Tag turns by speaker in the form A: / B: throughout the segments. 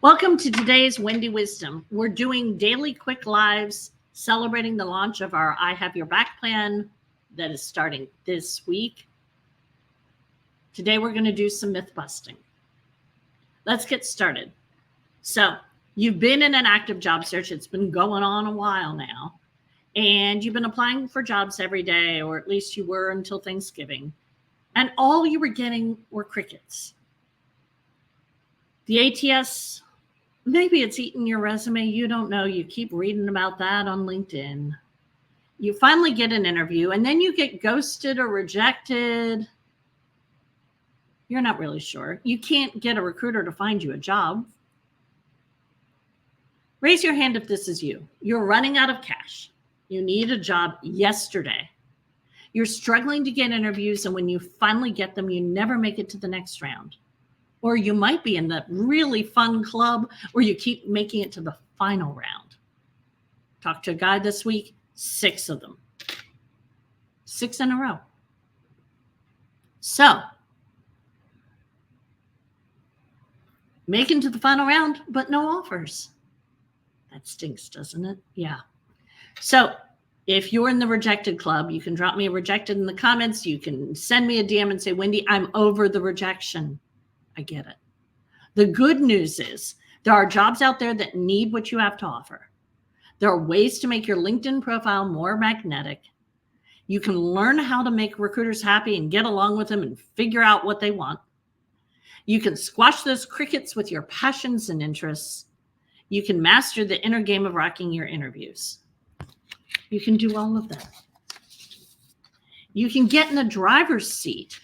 A: Welcome to today's Wendy Wisdom. We're doing daily quick lives celebrating the launch of our I Have Your Back plan that is starting this week. Today we're going to do some myth busting. Let's get started. So you've been in an active job search. It's been going on a while now, and you've been applying for jobs every day, or at least you were until Thanksgiving, and all you were getting were crickets. The ATS, maybe it's eaten your resume. You don't know. You keep reading about that on LinkedIn. You finally get an interview, and then you get ghosted or rejected. You're not really sure. You can't get a recruiter to find you a job. Raise your hand if this is you. You're running out of cash. You need a job yesterday. You're struggling to get interviews, and when you finally get them, you never make it to the next round. Or you might be in that really fun club where you keep making it to the final round. Talked to a guy this week, 6 of them. 6 in a row. So, making to the final round, but no offers. That stinks, doesn't it? Yeah. So, if you're in the rejected club, you can drop me a rejected in the comments. You can send me a DM and say, Wendy, I'm over the rejection. I get it. The good news is there are jobs out there that need what you have to offer. There are ways to make your LinkedIn profile more magnetic. You can learn how to make recruiters happy and get along with them and figure out what they want. You can squash those crickets with your passions and interests. You can master the inner game of rocking your interviews. You can do all of that. You can get in the driver's seat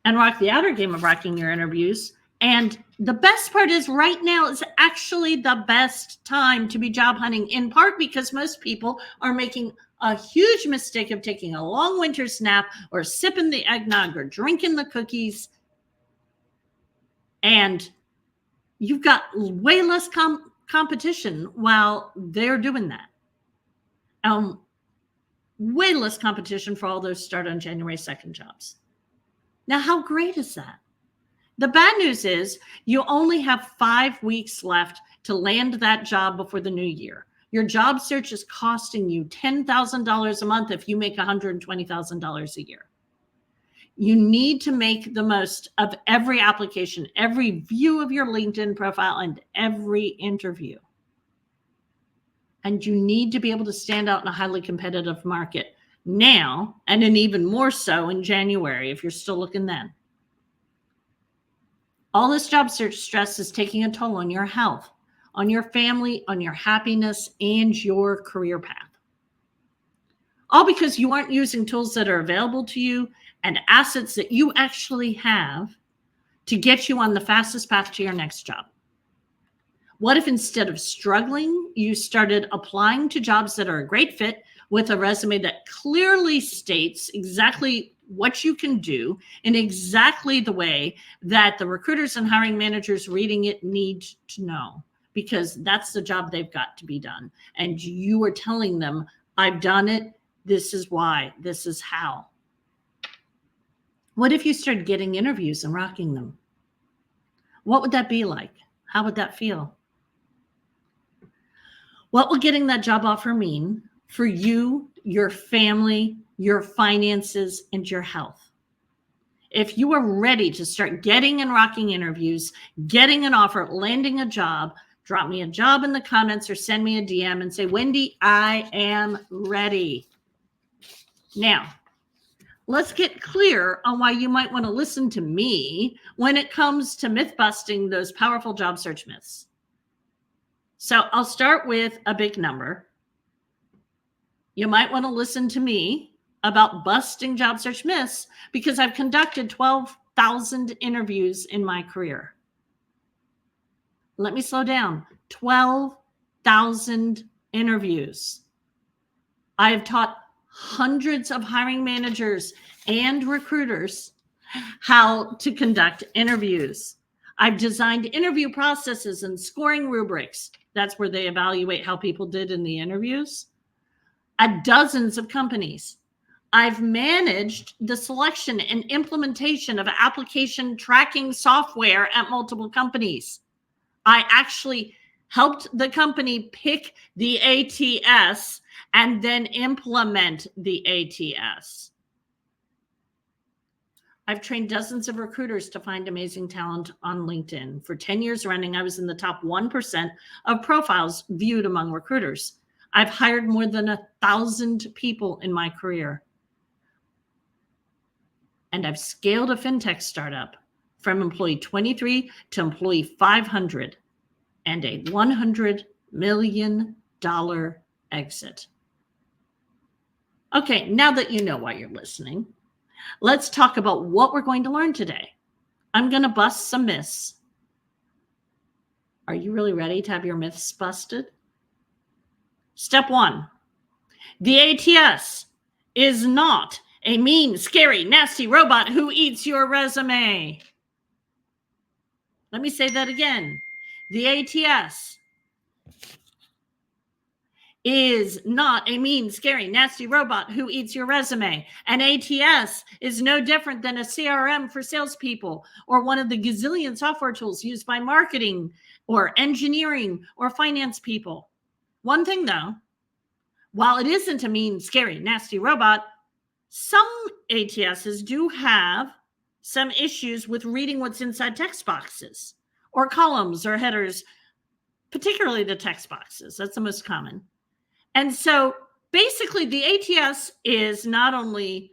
A: and rock the outer game of rocking your interviews. And the best part is right now is actually the best time to be job hunting, in part because most people are making a huge mistake of taking a long winter's nap or sipping the eggnog or drinking the cookies. And you've got way less competition while they're doing that. Way less competition for all those start on January 2nd jobs. Now, how great is that? The bad news is you only have 5 weeks left to land that job before the new year. Your job search is costing you $10,000 a month if you make $120,000 a year. You need to make the most of every application, every view of your LinkedIn profile, and every interview. And you need to be able to stand out in a highly competitive market now, and then even more so in January if you're still looking then. All this job search stress is taking a toll on your health, on your family, on your happiness, and your career path. All because you aren't using tools that are available to you and assets that you actually have to get you on the fastest path to your next job. What if instead of struggling, you started applying to jobs that are a great fit with a resume that clearly states exactly what you can do in exactly the way that the recruiters and hiring managers reading it need to know, because that's the job they've got to be done. And you are telling them, I've done it. This is why. This is how. What if you started getting interviews and rocking them? What would that be like? How would that feel? What will getting that job offer mean for you, your family, your finances, and your health? If you are ready to start getting and rocking interviews, getting an offer, landing a job, drop me a job in the comments or send me a DM and say, Wendy, I am ready. Now, let's get clear on why you might want to listen to me when it comes to myth busting those powerful job search myths. So I'll start with a big number. You might want to listen to me about busting job search myths because I've conducted 12,000 interviews in my career. Let me slow down. 12,000 interviews. I have taught hundreds of hiring managers and recruiters how to conduct interviews. I've designed interview processes and scoring rubrics. That's where they evaluate how people did in the interviews at dozens of companies. I've managed the selection and implementation of application tracking software at multiple companies. I actually helped the company pick the ATS and then implement the ATS. I've trained dozens of recruiters to find amazing talent on LinkedIn. For 10 years running, I was in the top 1% of profiles viewed among recruiters. I've hired more than 1,000 people in my career. And I've scaled a fintech startup from employee 23 to employee 500 and a $100 million exit. Okay, now that you know why you're listening, let's talk about what we're going to learn today. I'm going to bust some myths. Are you really ready to have your myths busted? Step 1, the ATS is not a mean, scary, nasty robot who eats your resume. Let me say that again. The ATS is not a mean, scary, nasty robot who eats your resume. An ATS is no different than a CRM for salespeople or one of the gazillion software tools used by marketing or engineering or finance people. One thing though, while it isn't a mean, scary, nasty robot, some ATSs do have some issues with reading what's inside text boxes or columns or headers, particularly the text boxes. That's the most common. And so basically the ATS is not only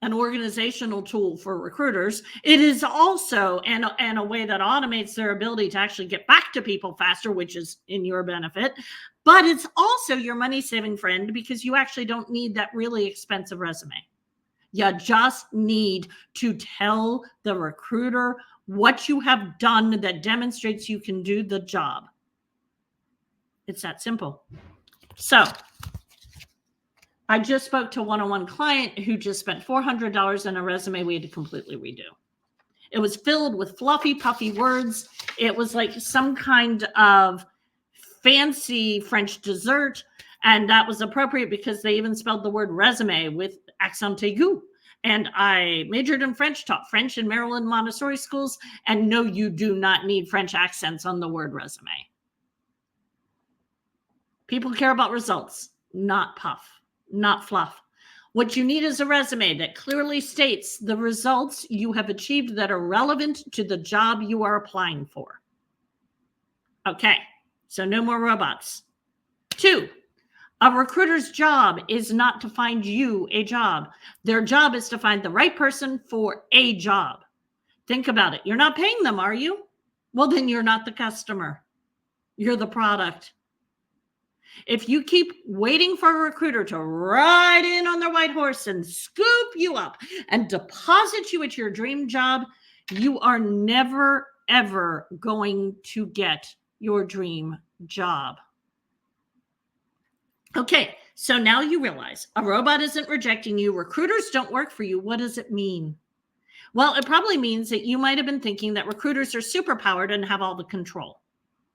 A: an organizational tool for recruiters, it is also and a way that automates their ability to actually get back to people faster, which is in your benefit. But it's also your money-saving friend because you actually don't need that really expensive resume. You just need to tell the recruiter what you have done that demonstrates you can do the job. It's that simple. So I just spoke to a one-on-one client who just spent $400 on a resume we had to completely redo. It was filled with fluffy, puffy words. It was like some kind of fancy French dessert. And that was appropriate because they even spelled the word resume with accent aigu. And I majored in French, taught French in Maryland Montessori schools. And no, you do not need French accents on the word resume. People care about results, not puff, not fluff. What you need is a resume that clearly states the results you have achieved that are relevant to the job you are applying for. Okay, so no more robots. 2, a recruiter's job is not to find you a job. Their job is to find the right person for a job. Think about it. You're not paying them, are you? Well, then you're not the customer. You're the product. If you keep waiting for a recruiter to ride in on their white horse and scoop you up and deposit you at your dream job, you are never, ever going to get your dream job. Okay, so now you realize a robot isn't rejecting you. Recruiters don't work for you. What does it mean? Well, it probably means that you might have been thinking that recruiters are superpowered and have all the control.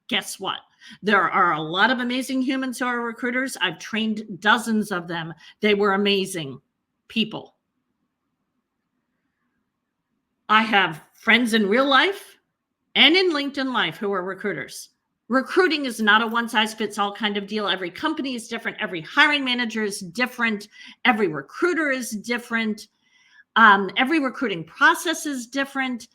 A: Guess what? There are a lot of amazing humans who are recruiters. I've trained dozens of them. They were amazing people. I have friends in real life and in LinkedIn Life who are recruiters. Recruiting is not a one-size-fits-all kind of deal. Every company is different. Every hiring manager is different. Every recruiter is different. Every recruiting process is different.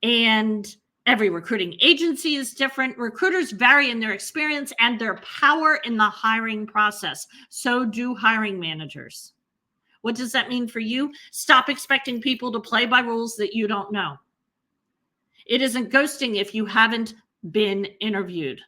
A: And every recruiting agency is different. Recruiters vary in their experience and their power in the hiring process. So do hiring managers. What does that mean for you? Stop expecting people to play by rules that you don't know. It isn't ghosting if you haven't been interviewed.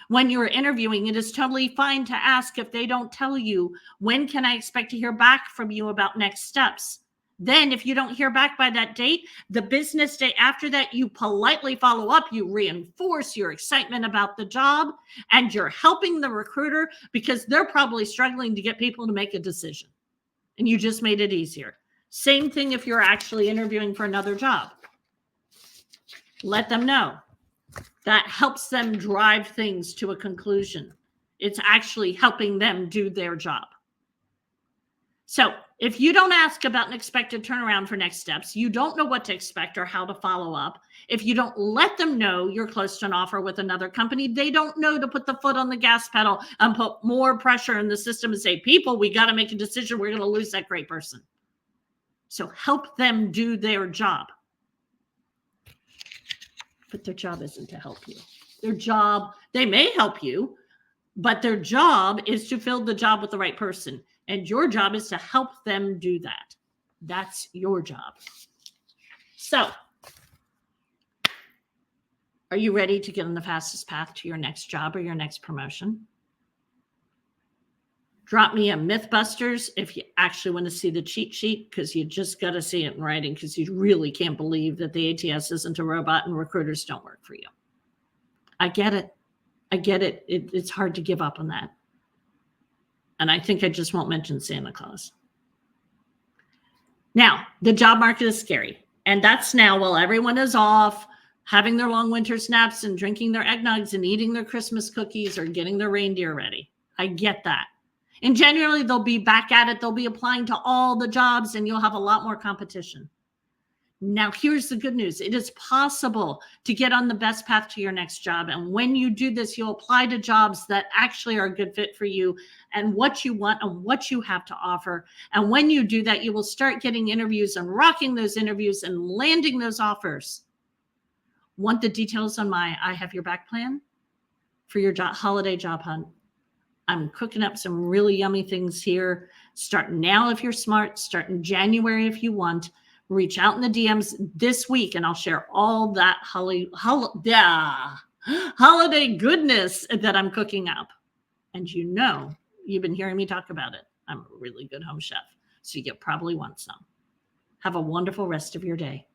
A: When you're interviewing, it is totally fine to ask if they don't tell you, when can I expect to hear back from you about next steps? Then if you don't hear back by that date, the business day after that, you politely follow up, you reinforce your excitement about the job, and you're helping the recruiter because they're probably struggling to get people to make a decision. And you just made it easier. Same thing if you're actually interviewing for another job. Let them know. That helps them drive things to a conclusion. It's actually helping them do their job. So if you don't ask about an expected turnaround for next steps, you don't know what to expect or how to follow up. If you don't let them know you're close to an offer with another company, they don't know to put the foot on the gas pedal and put more pressure in the system and say, people, we got to make a decision. We're going to lose that great person. So help them do their job. But their job isn't to help you. Their job, they may help you, but their job is to fill the job with the right person. And your job is to help them do that. That's your job. So, are you ready to get on the fastest path to your next job or your next promotion? Drop me a Mythbusters if you actually want to see the cheat sheet, because you just got to see it in writing, because you really can't believe that the ATS isn't a robot and recruiters don't work for you. I get it. I get it. It's hard to give up on that. And I think I just won't mention Santa Claus. Now, the job market is scary. And that's now while everyone is off, having their long winter snaps and drinking their eggnogs and eating their Christmas cookies or getting their reindeer ready. I get that. And generally, they'll be back at it. They'll be applying to all the jobs and you'll have a lot more competition. Now, here's the good news. It is possible to get on the best path to your next job. And when you do this, you'll apply to jobs that actually are a good fit for you and what you want and what you have to offer. And when you do that, you will start getting interviews and rocking those interviews and landing those offers. Want the details on my I Have Your Back plan for your holiday job hunt? I'm cooking up some really yummy things here. Start now if you're smart. Start in January if you want. Reach out in the DMs this week and I'll share all that holiday goodness that I'm cooking up. And you know, you've been hearing me talk about it. I'm a really good home chef, so you probably want some. Have a wonderful rest of your day.